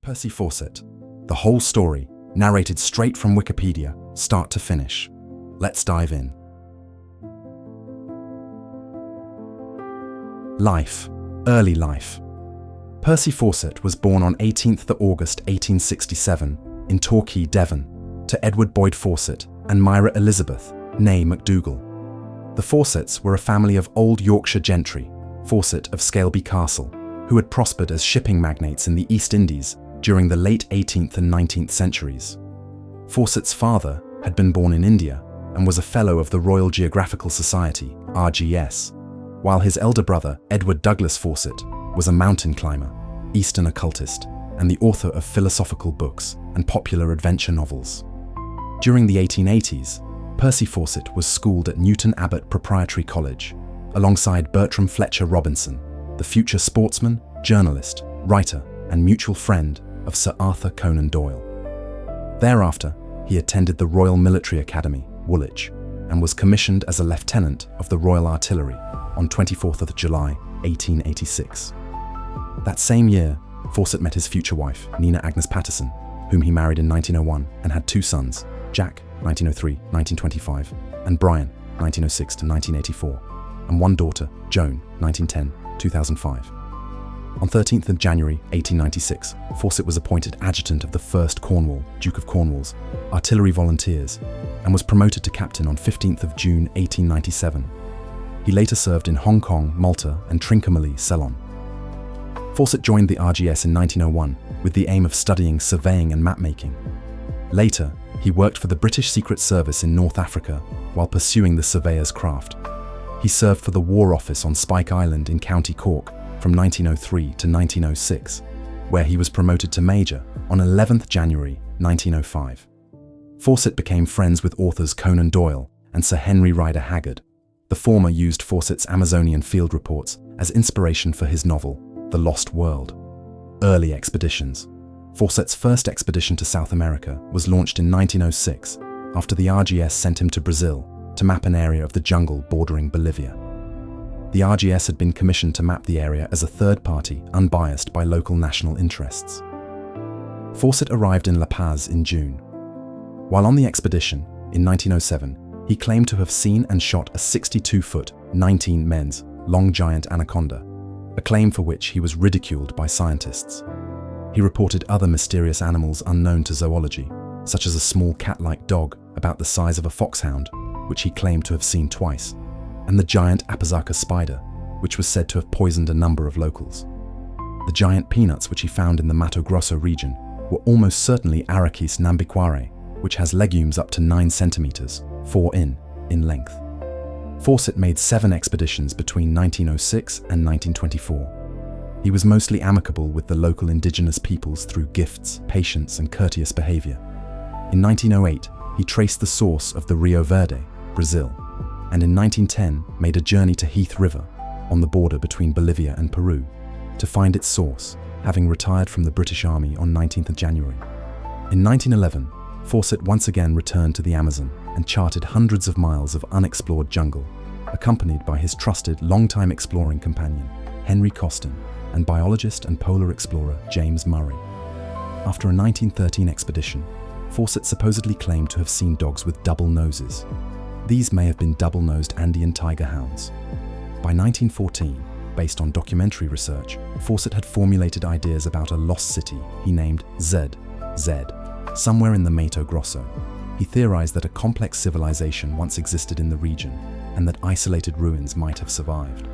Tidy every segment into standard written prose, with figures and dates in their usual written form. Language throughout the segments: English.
Percy Fawcett. The whole story, narrated straight from Wikipedia, start to finish. Let's dive in. Life. Early life. Percy Fawcett was born on 18th August 1867 in Torquay, Devon, to Edward Boyd Fawcett and Myra Elizabeth, née MacDougall. The Fawcetts were a family of old Yorkshire gentry, Fawcett of Scaleby Castle, who had prospered as shipping magnates in the East Indies during the late 18th and 19th centuries. Fawcett's father had been born in India and was a Fellow of the Royal Geographical Society, RGS, while his elder brother, Edward Douglas Fawcett, was a mountain climber, Eastern occultist, and the author of philosophical books and popular adventure novels. During the 1880s, Percy Fawcett was schooled at Newton Abbot Proprietary College, alongside Bertram Fletcher Robinson, the future sportsman, journalist, writer, and mutual friend of Sir Arthur Conan Doyle. Thereafter, he attended the Royal Military Academy, Woolwich, and was commissioned as a lieutenant of the Royal Artillery on 24th of July, 1886. That same year, Fawcett met his future wife, Nina Agnes Patterson, whom he married in 1901 and had two sons, Jack, 1903-1925, and Brian, 1906-1984, and one daughter, Joan, 1910-2005. On 13th of January 1896, Fawcett was appointed adjutant of the 1st Cornwall, Duke of Cornwall's, Artillery Volunteers, and was promoted to captain on 15th of June 1897. He later served in Hong Kong, Malta, and Trincomalee, Ceylon. Fawcett joined the RGS in 1901 with the aim of studying surveying and mapmaking. Later, he worked for the British Secret Service in North Africa while pursuing the surveyor's craft. He served for the War Office on Spike Island in County Cork from 1903 to 1906, where he was promoted to Major on 11th January 1905. Fawcett became friends with authors Conan Doyle and Sir Henry Rider Haggard. The former used Fawcett's Amazonian field reports as inspiration for his novel, The Lost World. Early expeditions. Fawcett's first expedition to South America was launched in 1906 after the RGS sent him to Brazil to map an area of the jungle bordering Bolivia. The RGS had been commissioned to map the area as a third party, unbiased by local national interests. Fawcett arrived in La Paz in June. While on the expedition, in 1907, he claimed to have seen and shot a 62-foot, 19 men's, long giant anaconda, a claim for which he was ridiculed by scientists. He reported other mysterious animals unknown to zoology, such as a small cat-like dog about the size of a foxhound, which he claimed to have seen twice, and the giant Apazaka spider, which was said to have poisoned a number of locals. The giant peanuts which he found in the Mato Grosso region were almost certainly Arachis nambiquare, which has legumes up to 9 centimeters, 4 in length. Fawcett made 7 expeditions between 1906 and 1924. He was mostly amicable with the local indigenous peoples through gifts, patience, and courteous behavior. In 1908, he traced the source of the Rio Verde, Brazil, and in 1910 made a journey to Heath River, on the border between Bolivia and Peru, to find its source, having retired from the British Army on 19th of January. In 1911, Fawcett once again returned to the Amazon and charted hundreds of miles of unexplored jungle, accompanied by his trusted long-time exploring companion, Henry Costin, and biologist and polar explorer James Murray. After a 1913 expedition, Fawcett supposedly claimed to have seen dogs with double noses. These may have been double-nosed Andean tiger hounds. By 1914, based on documentary research, Fawcett had formulated ideas about a lost city he named Z, somewhere in the Mato Grosso. He theorized that a complex civilization once existed in the region and that isolated ruins might have survived.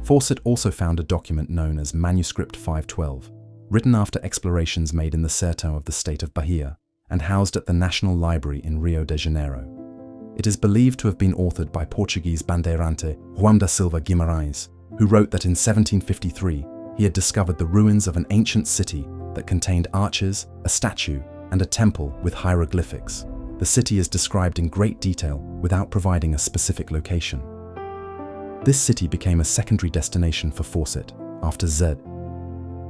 Fawcett also found a document known as Manuscript 512, written after explorations made in the Sertão of the state of Bahia and housed at the National Library in Rio de Janeiro. It is believed to have been authored by Portuguese bandeirante João da Silva Guimarães, who wrote that in 1753 he had discovered the ruins of an ancient city that contained arches, a statue, and a temple with hieroglyphics. The city is described in great detail without providing a specific location. This city became a secondary destination for Fawcett after Z.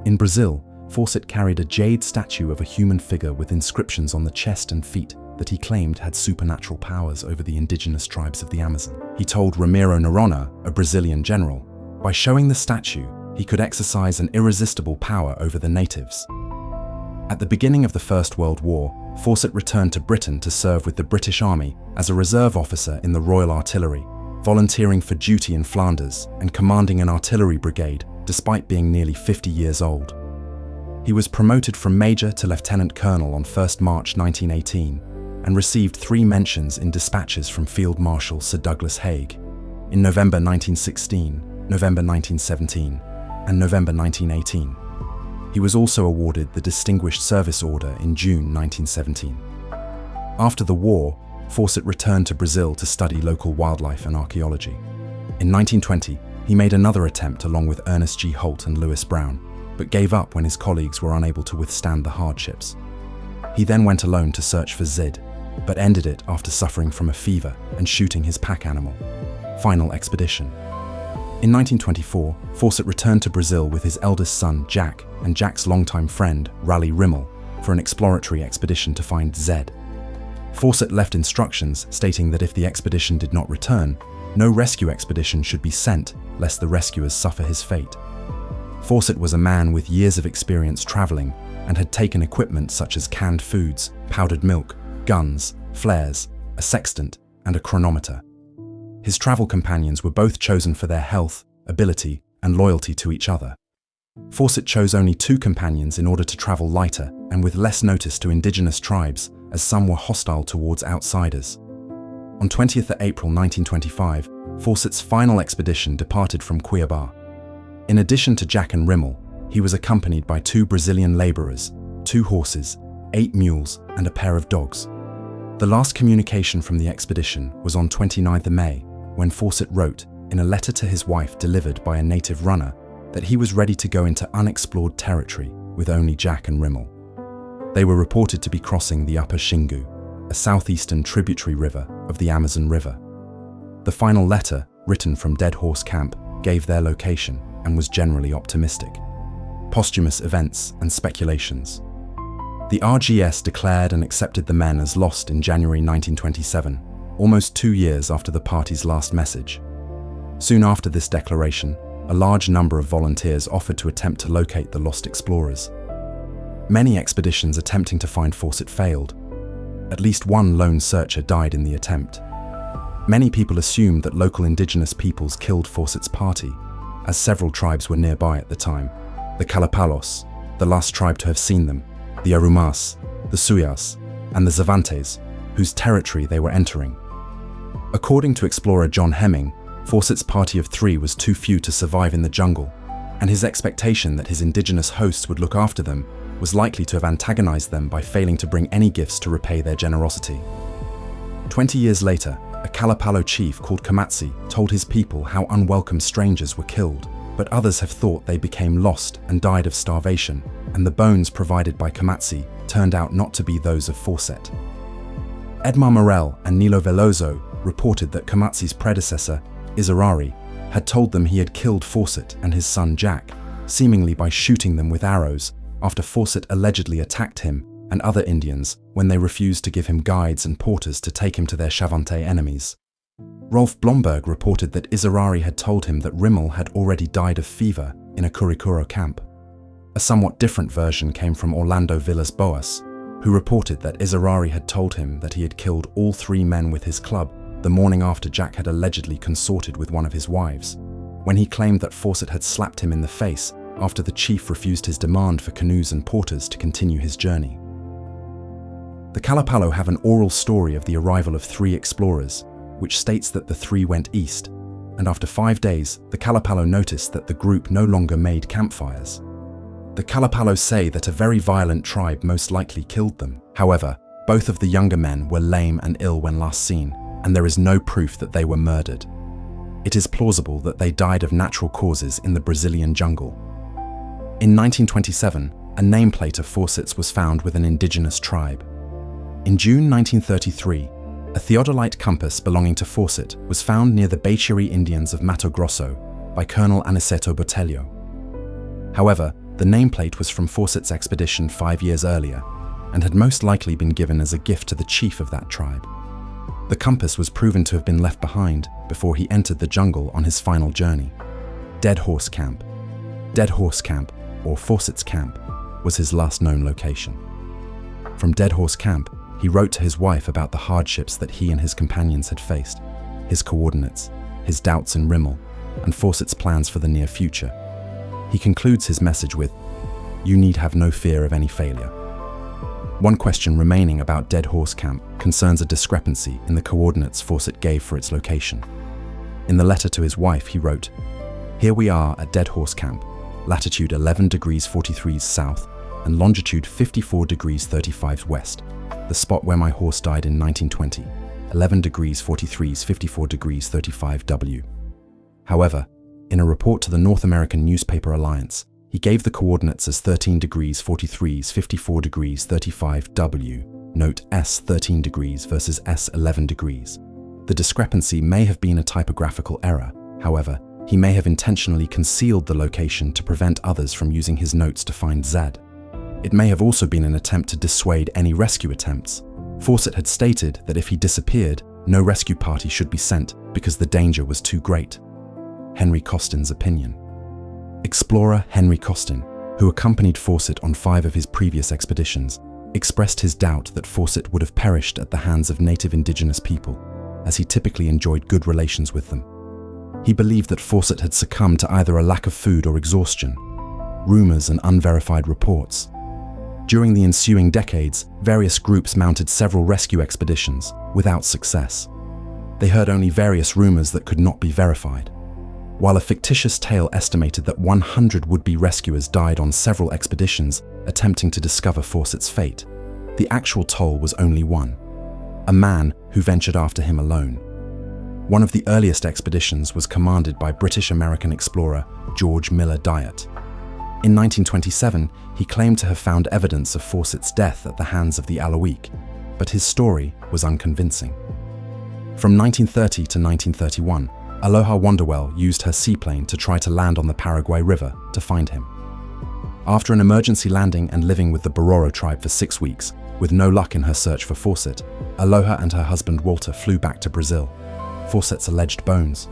In Brazil, Fawcett carried a jade statue of a human figure with inscriptions on the chest and feet that he claimed had supernatural powers over the indigenous tribes of the Amazon. He told Ramiro Noronha, a Brazilian general, by showing the statue, he could exercise an irresistible power over the natives. At the beginning of the First World War, Fawcett returned to Britain to serve with the British Army as a reserve officer in the Royal Artillery, volunteering for duty in Flanders and commanding an artillery brigade despite being nearly 50 years old. He was promoted from Major to Lieutenant Colonel on 1st March 1918 and received 3 mentions in dispatches from Field Marshal Sir Douglas Haig in November 1916, November 1917, and November 1918. He was also awarded the Distinguished Service Order in June 1917. After the war, Fawcett returned to Brazil to study local wildlife and archaeology. In 1920, he made another attempt along with Ernest G. Holt and Lewis Brown, but gave up when his colleagues were unable to withstand the hardships. He then went alone to search for Zid, but ended it after suffering from a fever and shooting his pack animal. Final expedition. In 1924, Fawcett returned to Brazil with his eldest son, Jack, and Jack's longtime friend, Raleigh Rimmel, for an exploratory expedition to find Zed. Fawcett left instructions stating that if the expedition did not return, no rescue expedition should be sent lest the rescuers suffer his fate. Fawcett was a man with years of experience traveling and had taken equipment such as canned foods, powdered milk, guns, flares, a sextant, and a chronometer. His travel companions were both chosen for their health, ability, and loyalty to each other. Fawcett chose only 2 companions in order to travel lighter and with less notice to indigenous tribes, as some were hostile towards outsiders. On 20th April 1925, Fawcett's final expedition departed from Cuiabá. In addition to Jack and Rimmel, he was accompanied by 2 Brazilian labourers, 2 horses, 8 mules, and a pair of dogs. The last communication from the expedition was on 29th May, when Fawcett wrote, in a letter to his wife delivered by a native runner, that he was ready to go into unexplored territory with only Jack and Rimmel. They were reported to be crossing the Upper Xingu, a southeastern tributary river of the Amazon River. The final letter, written from Dead Horse Camp, gave their location and was generally optimistic. Posthumous events and speculations. The RGS declared and accepted the men as lost in January 1927, almost 2 years after the party's last message. Soon after this declaration, a large number of volunteers offered to attempt to locate the lost explorers. Many expeditions attempting to find Fawcett failed. At least one lone searcher died in the attempt. Many people assumed that local indigenous peoples killed Fawcett's party, as several tribes were nearby at the time. The Kalapalos, the last tribe to have seen them, the Rumours, the Suyas, and the Zavantes, whose territory they were entering. According to explorer John Hemming, Fawcett's party of 3 was too few to survive in the jungle, and his expectation that his indigenous hosts would look after them was likely to have antagonized them by failing to bring any gifts to repay their generosity. 20 years later, a Kalapalo chief called Kamatsi told his people how unwelcome strangers were killed, but others have thought they became lost and died of starvation, and the bones provided by Kamatsi turned out not to be those of Fawcett. Edmar Morel and Nilo Veloso reported that Kamatsi's predecessor, Izarari, had told them he had killed Fawcett and his son Jack, seemingly by shooting them with arrows, after Fawcett allegedly attacked him and other Indians when they refused to give him guides and porters to take him to their Chavante enemies. Rolf Blomberg reported that Izarari had told him that Rimmel had already died of fever in a Curicuro camp. A somewhat different version came from Orlando Villas-Bôas, who reported that Izarari had told him that he had killed all 3 men with his club the morning after Jack had allegedly consorted with one of his wives, when he claimed that Fawcett had slapped him in the face after the chief refused his demand for canoes and porters to continue his journey. The Kalapalo have an oral story of the arrival of 3 explorers, which states that the 3 went east, and after 5 days, the Kalapalo noticed that the group no longer made campfires. The Kalapalo say that a very violent tribe most likely killed them. However, both of the younger men were lame and ill when last seen, and there is no proof that they were murdered. It is plausible that they died of natural causes in the Brazilian jungle. In 1927, a nameplate of Fawcett's was found with an indigenous tribe. In June 1933, a theodolite compass belonging to Fawcett was found near the Beichiri Indians of Mato Grosso by Colonel Aniceto Botelho. However, the nameplate was from Fawcett's expedition 5 years earlier and had most likely been given as a gift to the chief of that tribe. The compass was proven to have been left behind before he entered the jungle on his final journey. Dead Horse Camp, or Fawcett's Camp, was his last known location. From Dead Horse Camp, he wrote to his wife about the hardships that he and his companions had faced, his coordinates, his doubts in Rumours, and Fawcett's plans for the near future. He concludes his message with, "You need have no fear of any failure." One question remaining about Dead Horse Camp concerns a discrepancy in the coordinates Fawcett gave for its location. In the letter to his wife, he wrote, "Here we are at Dead Horse Camp, latitude 11 degrees 43 south and longitude 54 degrees 35 west, the spot where my horse died in 1920, 11 degrees 43 54 degrees 35 W." However, in a report to the North American Newspaper Alliance, he gave the coordinates as 13 degrees 43 54 degrees 35 W, note S 13 degrees versus S 11 degrees. The discrepancy may have been a typographical error. However, he may have intentionally concealed the location to prevent others from using his notes to find Zed. It may have also been an attempt to dissuade any rescue attempts. Fawcett had stated that if he disappeared, no rescue party should be sent because the danger was too great. Henry Costin's opinion. Explorer Henry Costin, who accompanied Fawcett on 5 of his previous expeditions, expressed his doubt that Fawcett would have perished at the hands of native indigenous people, as he typically enjoyed good relations with them. He believed that Fawcett had succumbed to either a lack of food or exhaustion. Rumours and unverified reports. During the ensuing decades, various groups mounted several rescue expeditions, without success. They heard only various rumours that could not be verified. While a fictitious tale estimated that 100 would-be rescuers died on several expeditions attempting to discover Fawcett's fate, the actual toll was only one: a man who ventured after him alone. One of the earliest expeditions was commanded by British-American explorer George Miller Dyatt. In 1927, he claimed to have found evidence of Fawcett's death at the hands of the Aloique, but his story was unconvincing. From 1930 to 1931, Aloha Wonderwell used her seaplane to try to land on the Paraguay River to find him. After an emergency landing and living with the Bororo tribe for 6 weeks, with no luck in her search for Fawcett, Aloha and her husband Walter flew back to Brazil. Fawcett's alleged bones.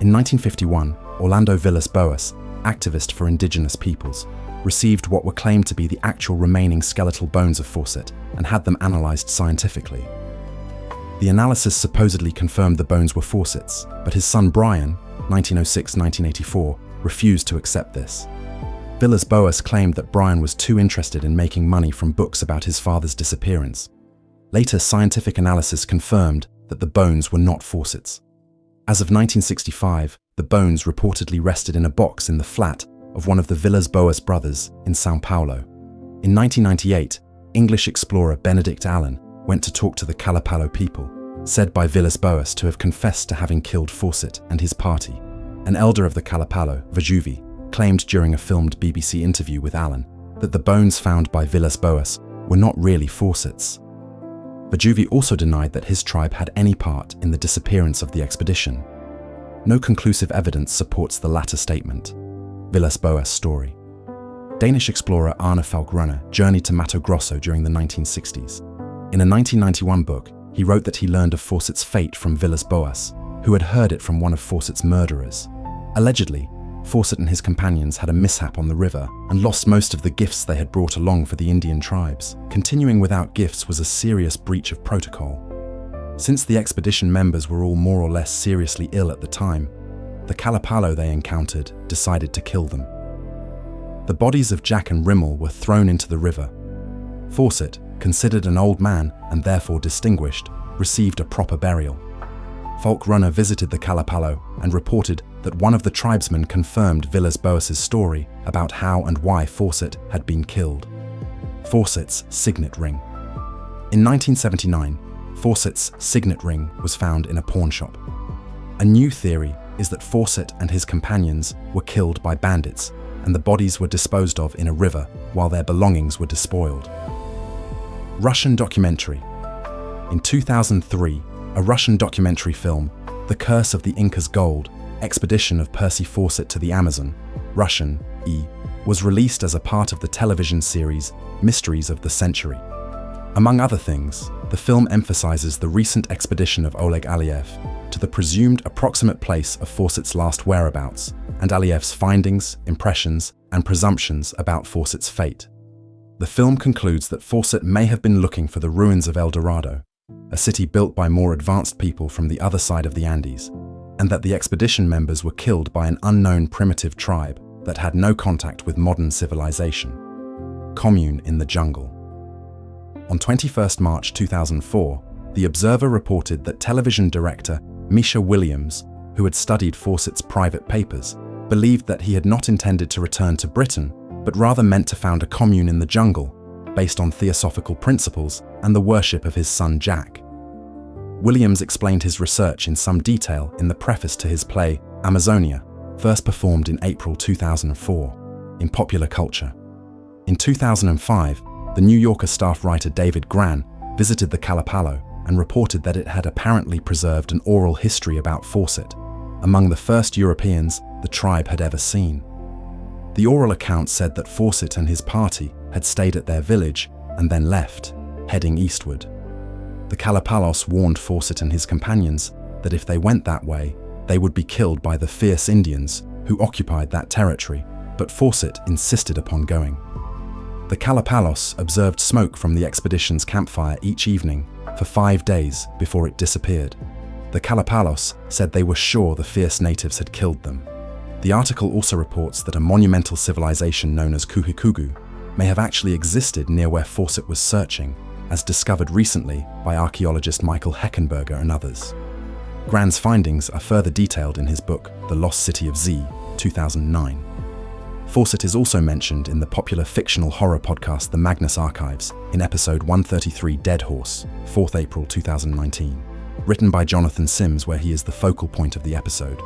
In 1951, Orlando Villas-Bôas, activist for indigenous peoples, received what were claimed to be the actual remaining skeletal bones of Fawcett and had them analysed scientifically. The analysis supposedly confirmed the bones were Fawcett's, but his son Brian, 1906-1984, refused to accept this. Villas-Bôas claimed that Brian was too interested in making money from books about his father's disappearance. Later scientific analysis confirmed that the bones were not Fawcett's. As of 1965, the bones reportedly rested in a box in the flat of one of the Villas-Bôas brothers in São Paulo. In 1998, English explorer Benedict Allen went to talk to the Kalapalo people, said by Villas-Bôas to have confessed to having killed Fawcett and his party. An elder of the Kalapalo, Vajuvi, claimed during a filmed BBC interview with Allen that the bones found by Villas-Bôas were not really Fawcett's. Vajuvi also denied that his tribe had any part in the disappearance of the expedition. No conclusive evidence supports the latter statement. Villas-Bôas' story. Danish explorer Arne Falk Runner journeyed to Mato Grosso during the 1960s. In a 1991 book, he wrote that he learned of Fawcett's fate from Villas-Bôas, who had heard it from one of Fawcett's murderers. Allegedly, Fawcett and his companions had a mishap on the river and lost most of the gifts they had brought along for the Indian tribes. Continuing without gifts was a serious breach of protocol. Since the expedition members were all more or less seriously ill at the time, the Kalapalo they encountered decided to kill them. The bodies of Jack and Rimmel were thrown into the river. Fawcett, considered an old man and therefore distinguished, received a proper burial. Falk Runner visited the Kalapalo and reported that one of the tribesmen confirmed Villas-Bôas' story about how and why Fawcett had been killed. Fawcett's signet ring. In 1979, Fawcett's signet ring was found in a pawn shop. A new theory is that Fawcett and his companions were killed by bandits and the bodies were disposed of in a river while their belongings were despoiled. Russian documentary. In 2003, a Russian documentary film, The Curse of the Inca's Gold, Expedition of Percy Fawcett to the Amazon, Russian, E, was released as a part of the television series Mysteries of the Century. Among other things, the film emphasizes the recent expedition of Oleg Aliev to the presumed approximate place of Fawcett's last whereabouts and Aliev's findings, impressions, and presumptions about Fawcett's fate. The film concludes that Fawcett may have been looking for the ruins of El Dorado, a city built by more advanced people from the other side of the Andes, and that the expedition members were killed by an unknown primitive tribe that had no contact with modern civilization. Commune in the jungle. On 21 March 2004, The Observer reported that television director Misha Williams, who had studied Fawcett's private papers, believed that he had not intended to return to Britain, but rather meant to found a commune in the jungle, based on theosophical principles and the worship of his son Jack. Williams explained his research in some detail in the preface to his play Amazonia, first performed in April 2004, in Popular Culture. In 2005, the New Yorker staff writer David Gran visited the Kalapalo and reported that it had apparently preserved an oral history about Fawcett, among the first Europeans the tribe had ever seen. The oral account said that Fawcett and his party had stayed at their village and then left, heading eastward. The Kalapalos warned Fawcett and his companions that if they went that way, they would be killed by the fierce Indians who occupied that territory, but Fawcett insisted upon going. The Kalapalos observed smoke from the expedition's campfire each evening for 5 days before it disappeared. The Kalapalos said they were sure the fierce natives had killed them. The article also reports that a monumental civilization known as Kuhikugu may have actually existed near where Fawcett was searching, as discovered recently by archaeologist Michael Heckenberger and others. Gran's findings are further detailed in his book The Lost City of Z, 2009. Fawcett is also mentioned in the popular fictional horror podcast The Magnus Archives in episode 133 Dead Horse, 4th April 2019, written by Jonathan Sims, where he is the focal point of the episode.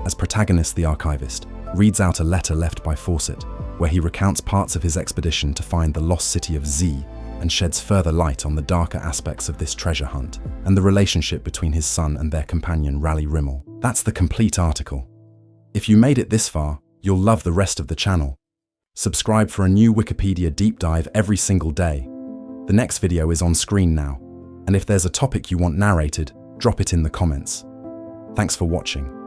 As protagonist, the archivist reads out a letter left by Fawcett, where he recounts parts of his expedition to find the lost city of Z and sheds further light on the darker aspects of this treasure hunt and the relationship between his son and their companion Raleigh Rimmel. That's the complete article. If you made it this far, you'll love the rest of the channel. Subscribe for a new Wikipedia deep dive every single day. The next video is on screen now, and if there's a topic you want narrated, drop it in the comments. Thanks for watching.